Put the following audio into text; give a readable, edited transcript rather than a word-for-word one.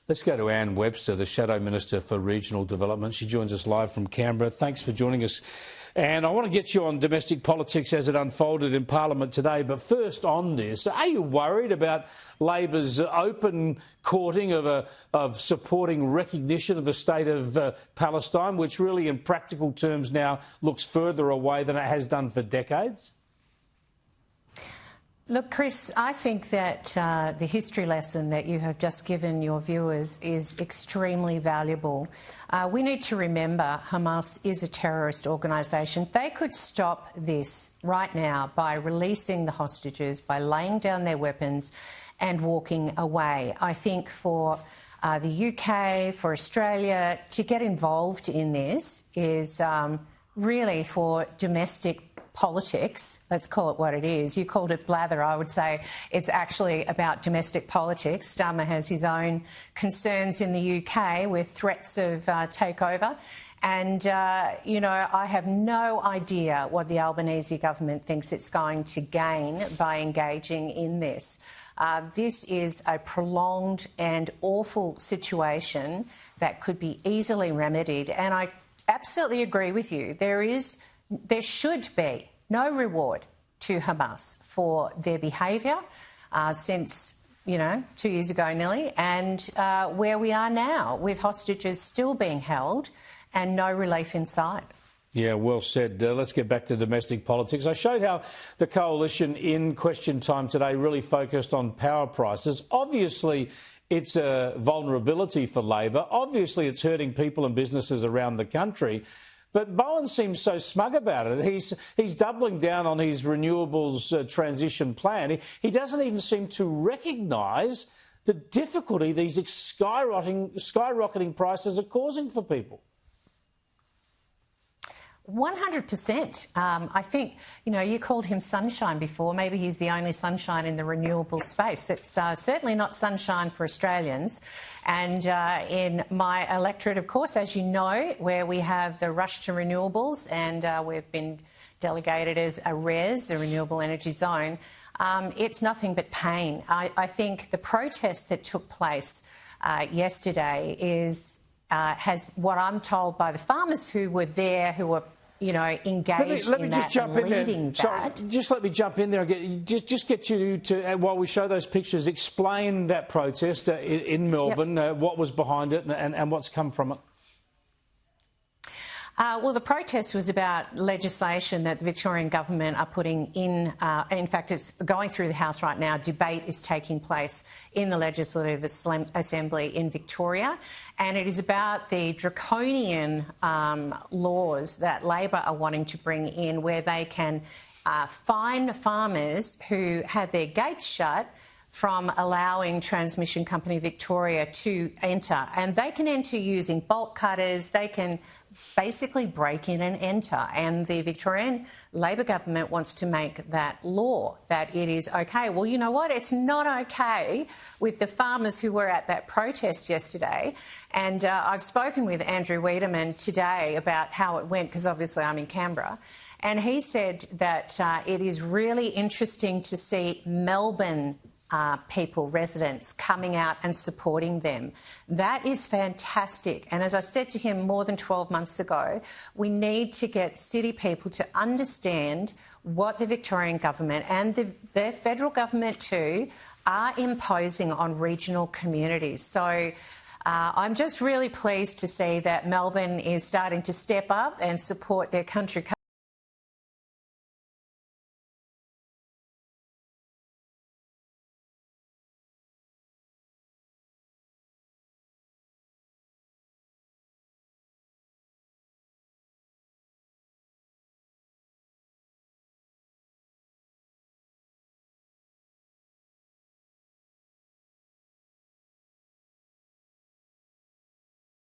Let's go to Anne Webster, the Shadow Minister for Regional Development. She joins us live from Canberra. Thanks for joining us. And I want to get you on domestic politics as it unfolded in Parliament today. But first on this, are you worried about Labor's open courting of supporting recognition of the state of Palestine, which really in practical terms now looks further away than it has done for decades? Look, Chris, I think that the history lesson that you have just given your viewers is extremely valuable. We need to remember Hamas is a terrorist organisation. They could stop this right now by releasing the hostages, by laying down their weapons and walking away. I think for the UK, for Australia, to get involved in this is really for domestic politics. Let's call it what it is. You called it blather. I would say it's actually about domestic politics. Starmer has his own concerns in the UK with threats of takeover. And, you know, I have no idea what the Albanese government thinks it's going to gain by engaging in this. This is a prolonged and awful situation that could be easily remedied. And I absolutely agree with you. There should be no reward to Hamas for their behaviour since, 2 years ago nearly, and where we are now with hostages still being held and no relief in sight. Yeah, well said. Let's get back to domestic politics. I showed how the coalition in Question Time today really focused on power prices. Obviously, it's a vulnerability for Labor. Obviously, it's hurting people and businesses around the country. But Bowen seems so smug about it. He's doubling down on his renewables transition plan. He doesn't even seem to recognise the difficulty these skyrocketing prices are causing for people. 100%. I think, you called him sunshine before. Maybe he's the only sunshine in the renewable space. It's certainly not sunshine for Australians. And in my electorate, of course, as you know, where we have the rush to renewables and we've been delegated as a REZ, a renewable energy zone, it's nothing but pain. I think the protest that took place yesterday has what I'm told by the farmers who were there, who were engaged let me in just that jump and in there. leading Sorry, that. just let me jump in there and get you to, while we show those pictures, explain that protest in Melbourne, what was behind it and what's come from it. Well, the protest was about legislation that the Victorian government are putting in. In fact, it's going through the House right now. Debate is taking place in the Legislative Assembly in Victoria. And it is about the draconian laws that Labor are wanting to bring in, where they can fine farmers who have their gates shut from allowing Transmission Company Victoria to enter. And they can enter using bolt cutters. They can basically break in and enter. And the Victorian Labor government wants to make that law, that it is OK. Well, you know what? It's not OK with the farmers who were at that protest yesterday. And I've spoken with Andrew Wiedemann today about how it went, because obviously I'm in Canberra. And he said that it is really interesting to see Melbourne people, residents, coming out and supporting them. That is fantastic. And as I said to him more than 12 months ago, we need to get city people to understand what the Victorian government and the federal government too are imposing on regional communities. So I'm just really pleased to see that Melbourne is starting to step up and support their country